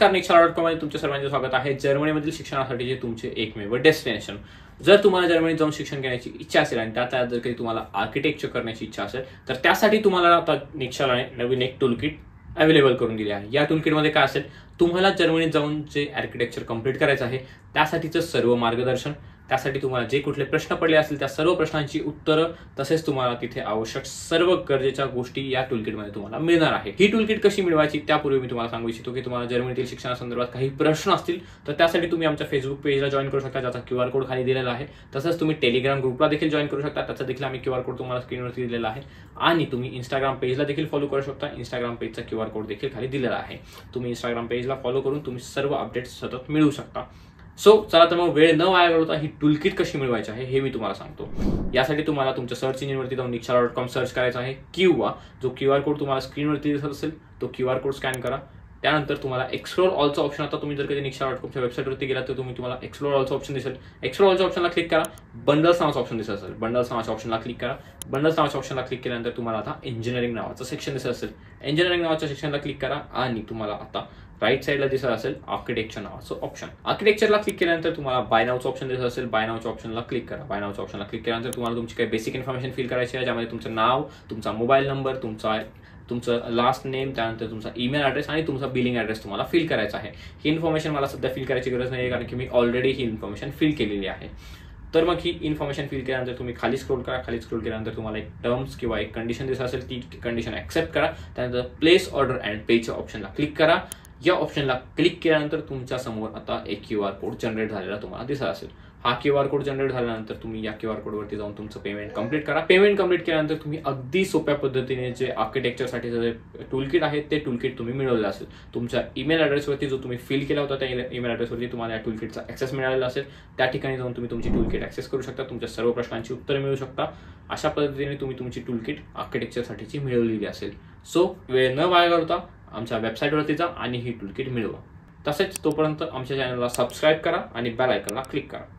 नमस्कार, निक्षाला.com मध्ये तुमच्या सर्वांचे स्वागत आहे. जर्मनीमधील शिक्षणासाठीचे तुमचे एकमेव डेस्टिनेशन. जर तुम्हाला जर्मनीत जाऊन शिक्षण घेण्याची इच्छा असेल आणि त्यात जर काही तुम्हाला आर्किटेक्चर करण्याची इच्छा असेल तर त्यासाठी तुम्हाला आता निक्षालाने नवीन एक टूलकिट अवेलेबल करून दिले आहे. या टूलकिटमध्ये काय असेल, तुम्हाला जर्मनीत जाऊन जे आर्किटेक्चर कंप्लीट करायचं आहे त्यासाठीचं सर्व मार्गदर्शन, त्यासाठी तुम्हाला जे कुठले प्रश्न पडले असतील त्या सर्व प्रश्नांची उत्तरं, तसेच तुम्हाला तिथे आवश्यक सर्व गरजेच्या गोष्टी या टूलकिटमध्ये तुम्हाला मिळणार आहे. ही टूलकिट कशी मिळवायची त्यापूर्वी मी तुम्हाला सांगू इच्छितो की तुम्हाला जर्मनीतील शिक्षणासंदर्भात काही प्रश्न असतील तर त्यासाठी तुम्ही आमच्या फेसबुक पेजला जॉईन करू शकता, ज्याचा QR कोड खाली दिलेला आहे. तसंच तुम्ही टेलिग्राम ग्रुपला देखील जॉईन करू शकता, त्याचा देखील आम्ही QR कोड तुम्हाला स्क्रीनवरती दिलेला आहे. आणि तुम्ही इंस्टाग्राम पेजला देखील फॉलो करू शकता, इंस्टाग्राम पेजचा QR कोड देखील खाली दिलेला आहे. तुम्ही इंस्टाग्राम पेजला फॉलो करून तुम्ही सर्व अपडेट्स सतत मिळवू शकता. चला तर मग वेळ न वाया घालवता ही टूलकिट कशी मिळवायची आहे हे मी तुम्हाला सांगतो. यासाठी तुम्हाला तुमच्या सर्च इंजिनवरती जाऊन निक्षाला.com सर्च करायचं आहे, किंवा जो QR कोड तुम्हाला स्क्रीनवरती दिसत असेल तो QR कोड स्कॅन करा. त्यानंतर तुम्हाला एक्सप्लोर ऑलचा ऑप्शन, आता तुम्ही जर कधी निक्षाला.comच्या वेबसाईटवरती गेला तर तुम्हाला एक्सप्लोर ऑलचा ऑप्शन दिसेल. एक्सप्लोर ऑलच्या ऑप्शनला क्लिक करा. बंडल्स नावाचा ऑप्शन दिसत असेल, बंडल्स नावाच्या ऑप्शनला क्लिक करा. बंडल्स नावाच्या ऑप्शनला क्लिक केल्यानंतर तुम्हाला आता इंजिनिअरिंग नावाचं सेक्शन दिसत असेल. इंजिनिअरिंग नावाच्या सेक्शनला क्लिक करा आणि तुम्हाला आता राईट साईडला दिसत असेल आर्किटेक्चर नावाचं ऑप्शन. आर्किटेक्चरला क्लिक केल्यानंतर तुम्हाला बाय नावचं ऑप्शन दिसत असेल. बाय नावच्या ऑप्शनला क्लिक करा. बाय नावच्या ऑप्शनला क्लिक केल्यानंतर तुम्हाला तुमची काही बेसिक इन्फॉर्मेशन फिल करायची आहे, ज्यामध्ये तुमचं नाव, तुमचा मोबाईल नंबर, तुमचं लास्ट नेम, त्यानंतर तुमचा ईमेल ॲड्रेस आणि तुमचा बिलिंग ॲड्रेस तुम्हाला फिल करायचा आहे. ही इन्फॉर्मेशन मला सध्या फिल करायची गरज नाही, कारण की मी ऑलरेडी ही इन्फॉर्मेशन फिल केलेली आहे. तर मग ही इन्फॉर्मेशन फिल केल्यानंतर तुम्ही खाली स्क्रोल करा. खाली स्क्रोल केल्यानंतर तुम्हाला एक टर्म्स किंवा एक कंडिशन दिसत असेल, ती कंडिशन ॲक्सेप्ट करा. त्यानंतर प्लेस ऑर्डर अँड पेच्या ऑप्शनला क्लिक करा. या ऑप्शनला क्लिक केल्यानंतर तुमच्या समोर आता एक QR कोड जनरेट झालेला तुम्हाला दिसत असेल. हा QR कोड जनरेट झाल्यानंतर तुम्ही या QR कोडवरती जाऊन तुमचं पेमेंट कंप्लीट करा. पेमेंट कंप्लीट केल्यानंतर तुम्ही अगदी सोप्या पद्धतीने जे आर्किटेक्चरसाठीचं जे टूलकिट आहे ते टूलकिट तुम्ही मिळवलेलं असेल. तुमच्या ईमेल ॲड्रेसवरती जो तुम्ही फिल केला होता त्या ईमेल ॲड्रेसवरती तुम्हाला या टूलकिटचा ॲक्सेस मिळालेला असेल. त्या ठिकाणी जाऊन तुम्ही तुमची टूलकिट ॲक्सेस करू शकता, तुमच्या सर्व प्रश्नांची उत्तरे मिळू शकता. अशा पद्धतीने तुम्ही तुमची टूलकिट आर्किटेक्चरसाठीची मिळवलेली असेल. वेळ न वाया घालवता आमच्या वेबसाईटवरती जा आणि ही टूलकिट मिळवा. तसेच तोपर्यंत आमच्या चॅनलला सबस्क्राईब करा आणि बेल आयकॉनला क्लिक करा.